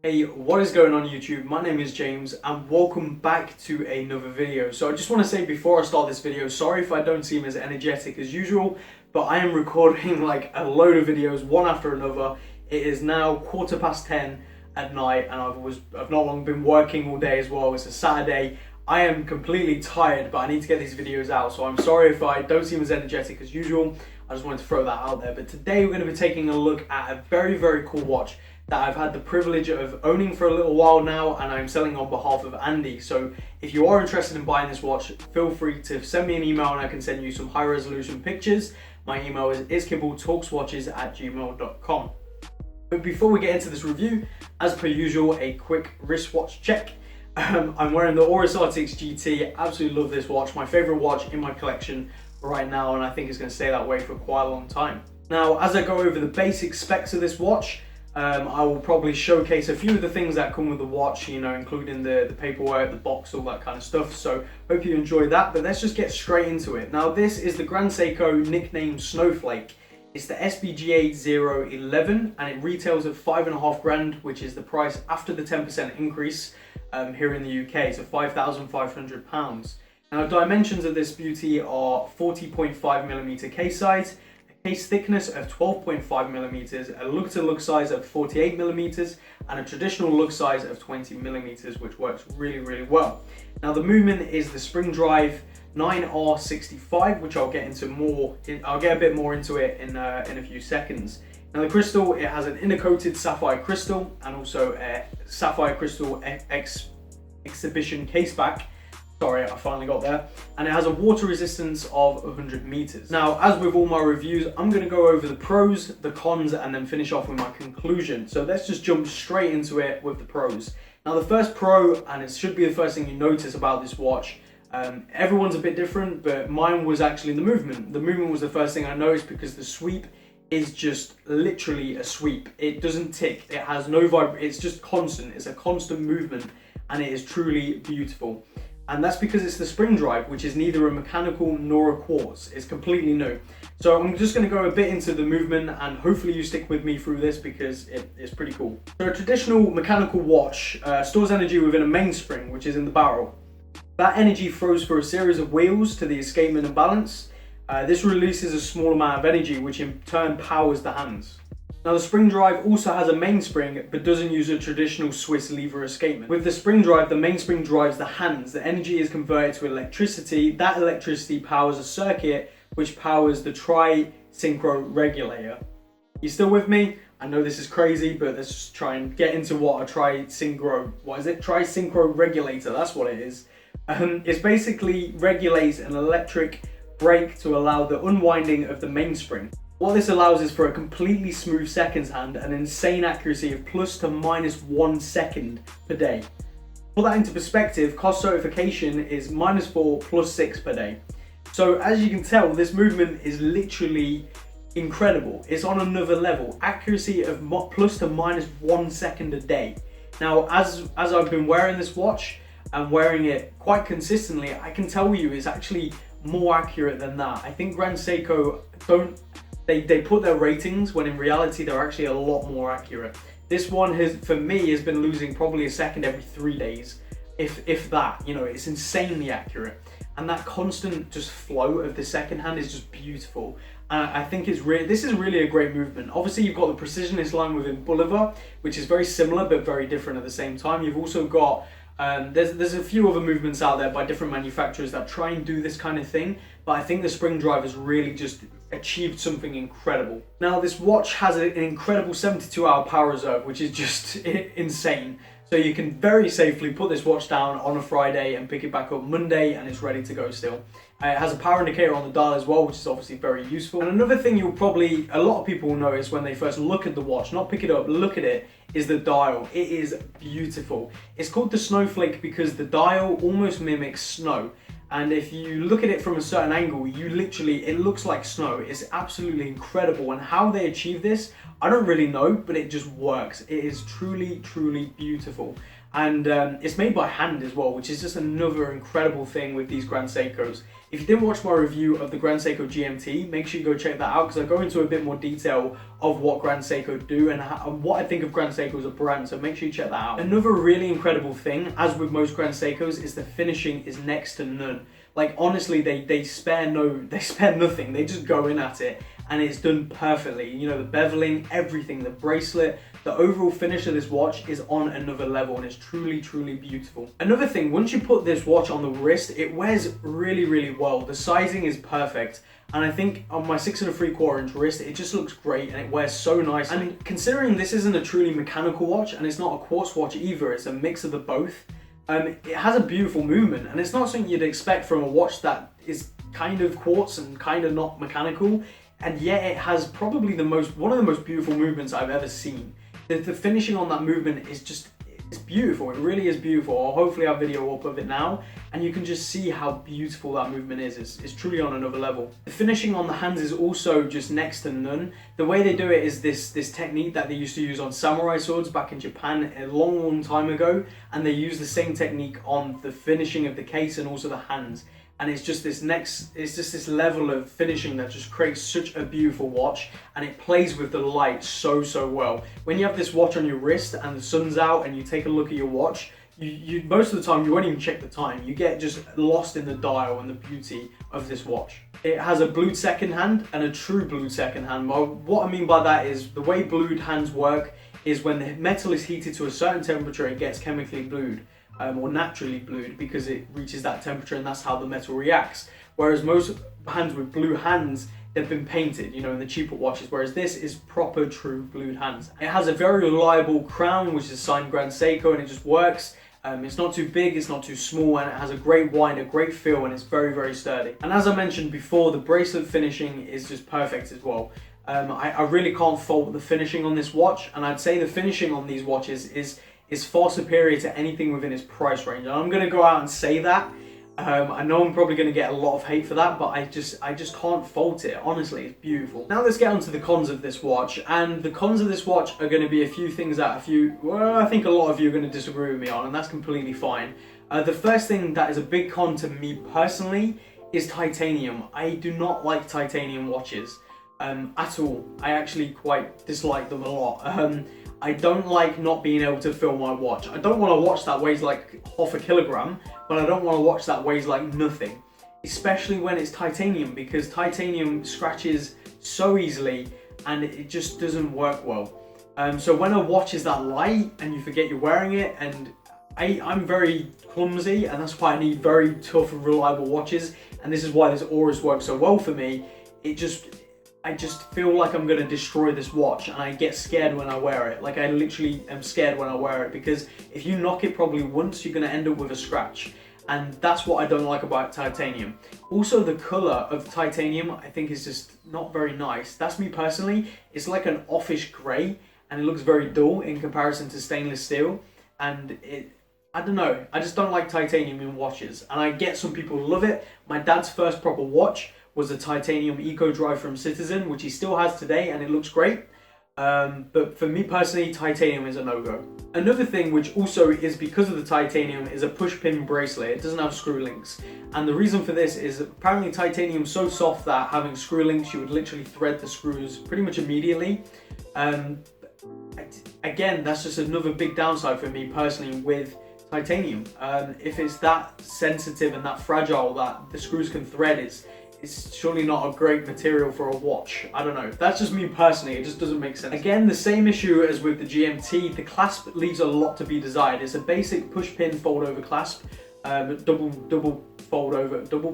Hey, what is going on YouTube? My name is James and welcome back to another video. So I just want to say before I start this video, sorry if I don't seem as energetic as usual, but I am recording like a load of videos one after another. It is now 10:15 at night and I've not long been working all day as well. It's a Saturday. I am completely tired, but I need to get these videos out, so I'm sorry if I don't seem as energetic as usual. I just wanted to throw that out there. But today we're going to be taking a look at a very, very cool watch that I've had the privilege of owning for a little while now, and I'm selling on behalf of Andy. So if you are interested in buying this watch, feel free to send me an email and I can send you some high resolution pictures. My email is iskibble@talkswatches@gmail.com. But before we get into this review, as per usual, a quick wristwatch check. I'm wearing the Oris RTX GT. Absolutely love this watch. My favorite watch in my collection right now, and I think it's going to stay that way for quite a long time. Now, as I go over the basic specs of this watch, I will probably showcase a few of the things that come with the watch, you know, including the paperwork, the box, all that kind of stuff. So hope you enjoy that, but let's just get straight into it. Now, this is the Grand Seiko nicknamed Snowflake. It's the SBGA 011 and it retails at $5.5 grand, which is the price after the 10% increase here in the UK, so £5,500. Now, dimensions of this beauty are 40.5mm case size, case thickness of 12.5 millimeters, a lug-to-lug size of 48 millimeters, and a traditional lug size of 20 millimeters, which works really, really well. Now, the movement is the spring drive 9R65, which I'll get into more. I'll get a bit more into it in a few seconds. Now, the crystal, it has an inner-coated sapphire crystal and also a sapphire crystal exhibition case back. Sorry, I finally got there. And it has a water resistance of 100 meters. Now, as with all my reviews, I'm going to go over the pros, the cons, and then finish off with my conclusion. So let's just jump straight into it with the pros. Now, the first pro, and it should be the first thing you notice about this watch, everyone's a bit different, but mine was actually the movement. The movement was the first thing I noticed because the sweep is just literally a sweep. It doesn't tick, it has no it's just constant. It's a constant movement and it is truly beautiful. And that's because it's the spring drive, which is neither a mechanical nor a quartz. It's completely new. So I'm just going to go a bit into the movement and hopefully you stick with me through this because it's pretty cool. So a traditional mechanical watch stores energy within a mainspring, which is in the barrel. That energy flows through a series of wheels to the escapement and balance. This releases a small amount of energy, which in turn powers the hands. Now, the spring drive also has a mainspring, but doesn't use a traditional Swiss lever escapement. With the spring drive, the mainspring drives the hands. The energy is converted to electricity. That electricity powers a circuit, which powers the tri-synchro regulator. You still with me? I know this is crazy, but let's just try and get into what a tri-synchro regulator, that's what it is. It basically regulates an electric brake to allow the unwinding of the mainspring. What this allows is for a completely smooth seconds hand and an insane accuracy of plus to minus 1 second per day. To put that into perspective, cost certification is -4 plus 6 per day. So as you can tell, this movement is literally incredible. It's on another level. Accuracy of plus to minus 1 second a day. Now, as I've been wearing this watch and wearing it quite consistently, I can tell you it's actually more accurate than that. I think Grand Seiko they put their ratings when in reality they're actually a lot more accurate. This one has, for me, has been losing probably a second every 3 days, if that. You know, it's insanely accurate, and that constant just flow of the second hand is just beautiful. I think this is really a great movement. Obviously, you've got the Precisionist line within Bolivar, which is very similar but very different at the same time. You've also got there's a few other movements out there by different manufacturers that try and do this kind of thing, but I think the spring drive has really just achieved something incredible. Now, this watch has an incredible 72-hour power reserve, which is just insane. So you can very safely put this watch down on a Friday and pick it back up Monday and it's ready to go still. It has a power indicator on the dial as well, which is obviously very useful. And another thing a lot of people will notice when they first look at the watch, not pick it up, look at it, is the dial. It is beautiful. It's called the Snowflake because the dial almost mimics snow. And if you look at it from a certain angle, it looks like snow. It's absolutely incredible. And how they achieve this, I don't really know, but it just works. It is truly, truly beautiful. And it's made by hand as well, which is just another incredible thing with these Grand Seikos. If you didn't watch my review of the Grand Seiko GMT, make sure you go check that out, because I go into a bit more detail of what Grand Seiko do and what I think of Grand Seiko as a brand, so make sure you check that out. Another really incredible thing, as with most Grand Seikos, is the finishing is next to none. Like, honestly, they spare nothing. They just go in at it, and it's done perfectly. You know, the beveling, everything, the bracelet, the overall finish of this watch is on another level, and it's truly, truly beautiful. Another thing, once you put this watch on the wrist, it wears really, really well. The sizing is perfect, and I think on my 6 3/4 inch wrist, it just looks great, and it wears so nice. And considering this isn't a truly mechanical watch, and it's not a quartz watch either, it's a mix of the both. It has a beautiful movement, and it's not something you'd expect from a watch that is kind of quartz and kind of not mechanical, and yet it has probably one of the most beautiful movements I've ever seen. The finishing on that movement is just, it's beautiful. It really is beautiful. I'll hopefully have video up of it now, and you can just see how beautiful that movement is. It's truly on another level. The finishing on the hands is also just next to none. The way they do it is this technique that they used to use on samurai swords back in Japan a long, long time ago, and they use the same technique on the finishing of the case and also the hands. And it's just this level of finishing that just creates such a beautiful watch, and it plays with the light so well. When you have this watch on your wrist and the sun's out and you take a look at your watch, you most of the time you won't even check the time. You get just lost in the dial and the beauty of this watch. It has a blued second hand and a true blued second hand. What I mean by that is the way blued hands work is when the metal is heated to a certain temperature, it gets chemically blued. Or naturally blued, because it reaches that temperature and that's how the metal reacts. Whereas most hands with blue hands, they've been painted, you know, in the cheaper watches, whereas this is proper true blued hands. It has a very reliable crown, which is signed Grand Seiko, and it just works. It's not too big, it's not too small, and it has a great wind, a great feel, and it's very sturdy. And as I mentioned before, the bracelet finishing is just perfect as well. I really can't fault the finishing on this watch, and I'd say the finishing on these watches is far superior to anything within its price range. And I'm going to go out and say that. I know I'm probably going to get a lot of hate for that, but I just can't fault it. Honestly, it's beautiful. Now let's get on to the cons of this watch. And the cons of this watch are going to be a few things that I think a lot of you are going to disagree with me on, and that's completely fine. The first thing that is a big con to me personally is titanium. I do not like titanium watches at all. I actually quite dislike them a lot. I don't like not being able to feel my watch. I don't want a watch that weighs like half a kilogram, but I don't want a watch that weighs like nothing. Especially when it's titanium, because titanium scratches so easily and it just doesn't work well. So when a watch is that light and you forget you're wearing it, and I'm very clumsy, and that's why I need very tough and reliable watches, and this is why this Oris works so well for me. I just feel like I'm gonna destroy this watch, and I get scared when I wear it. Like, I literally am scared when I wear it, because if you knock it probably once, you're gonna end up with a scratch. And that's what I don't like about titanium. Also, the color of titanium, I think, is just not very nice. That's me personally. It's like an offish gray, and it looks very dull in comparison to stainless steel. And I don't know, I just don't like titanium in watches. And I get some people love it. My dad's first proper watch was a titanium Eco Drive from Citizen, which he still has today, and it looks great. But for me personally, titanium is a no-go. Another thing, which also is because of the titanium, is a push pin bracelet. It doesn't have screw links. And the reason for this is apparently titanium is so soft that having screw links, you would literally thread the screws pretty much immediately. Again, that's just another big downside for me personally with titanium. If it's that sensitive and that fragile that the screws can thread, it's surely not a great material for a watch. I don't know. That's just me personally. It just doesn't make sense. Again, the same issue as with the GMT. The clasp leaves a lot to be desired. It's a basic push pin fold over clasp, double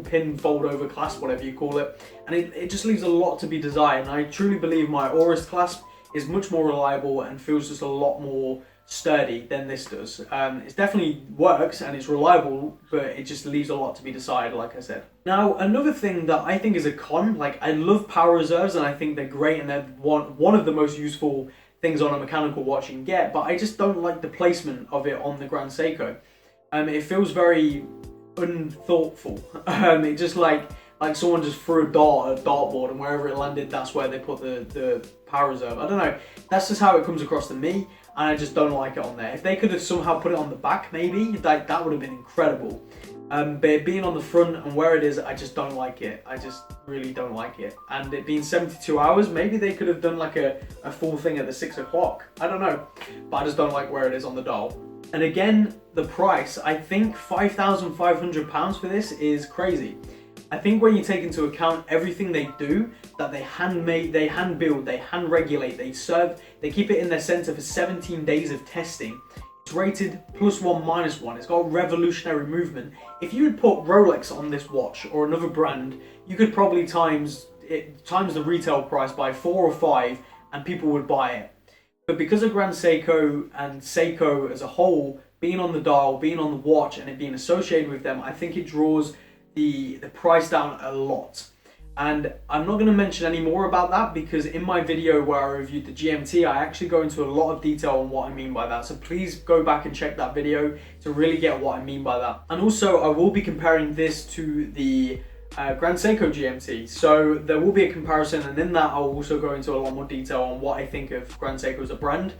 pin fold over clasp, whatever you call it. And it just leaves a lot to be desired. And I truly believe my Oris clasp is much more reliable and feels just a lot more sturdy than this does. It definitely works and it's reliable, but it just leaves a lot to be desired, like I said. Now, another thing that I think is a con, like, I love power reserves and I think they're great and they're one of the most useful things on a mechanical watch you can get, but I just don't like the placement of it on the Grand Seiko. It feels very unthoughtful. It just like someone just threw a dartboard, and wherever it landed, that's where they put the power reserve. I don't know. That's just how it comes across to me, and I just don't like it on there. If they could have somehow put it on the back, maybe that would have been incredible. But it being on the front and where it is, I just don't like it. I just really don't like it. And it being 72 hours, maybe they could have done like a full thing at the 6 o'clock. I don't know. But I just don't like where it is on the dial. And again, the price, I think £5,500 for this is crazy. I think when you take into account everything they do, that they handmade, they hand build, they hand regulate, they serve, they keep it in their center for 17 days of testing. It's rated +1, -1. It's got a revolutionary movement. If you had put Rolex on this watch or another brand, you could probably times the retail price by 4 or 5, and people would buy it. But because of Grand Seiko and Seiko as a whole being on the dial, being on the watch, and it being associated with them, I think it draws the price down a lot. And I'm not going to mention any more about that, because in my video where I reviewed the GMT, I actually go into a lot of detail on what I mean by that. So please go back and check that video to really get what I mean by that. And also, I will be comparing this to the Grand Seiko GMT. So there will be a comparison, and in that I'll also go into a lot more detail on what I think of Grand Seiko as a brand,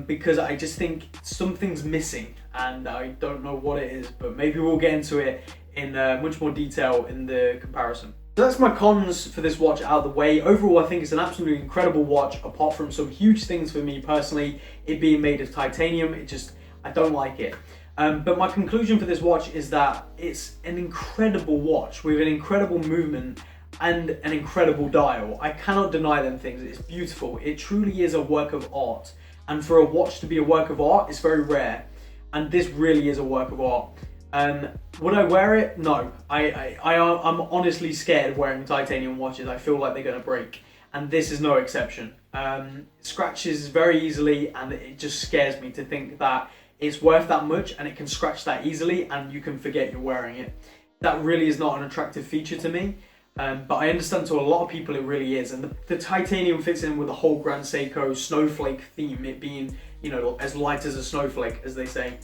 because I just think something's missing, and I don't know what it is, but maybe we'll get into it in much more detail in the comparison. So that's my cons for this watch out of the way. Overall, I think it's an absolutely incredible watch, apart from some huge things for me personally, it being made of titanium. I don't like it. But my conclusion for this watch is that it's an incredible watch with an incredible movement and an incredible dial. I cannot deny them things. It's beautiful. It truly is a work of art. And for a watch to be a work of art, it's very rare. And this really is a work of art. Would I wear it? No. I'm honestly scared wearing titanium watches. I feel like they're going to break. And this is no exception. Scratches very easily, and it just scares me to think that it's worth that much and it can scratch that easily and you can forget you're wearing it. That really is not an attractive feature to me. But I understand to a lot of people it really is. And the titanium fits in with the whole Grand Seiko snowflake theme, it being, you know, as light as a snowflake, as they say.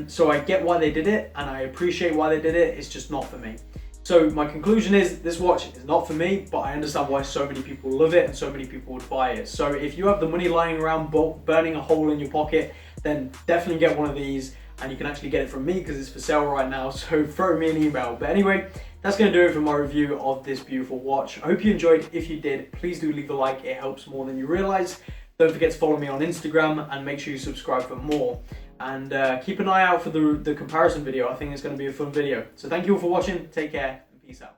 So I get why they did it, and I appreciate why they did it. It's just not for me. So my conclusion is this watch is not for me, but I understand why so many people love it and so many people would buy it. So if you have the money lying around burning a hole in your pocket, then definitely get one of these, and you can actually get it from me because it's for sale right now. So throw me an email. But anyway, that's going to do it for my review of this beautiful watch. I hope you enjoyed. If you did, please do leave a like. It helps more than you realize. Don't forget to follow me on Instagram, and make sure you subscribe for more. And keep an eye out for the comparison video. I think it's going to be a fun video. So thank you all for watching. Take care and peace out.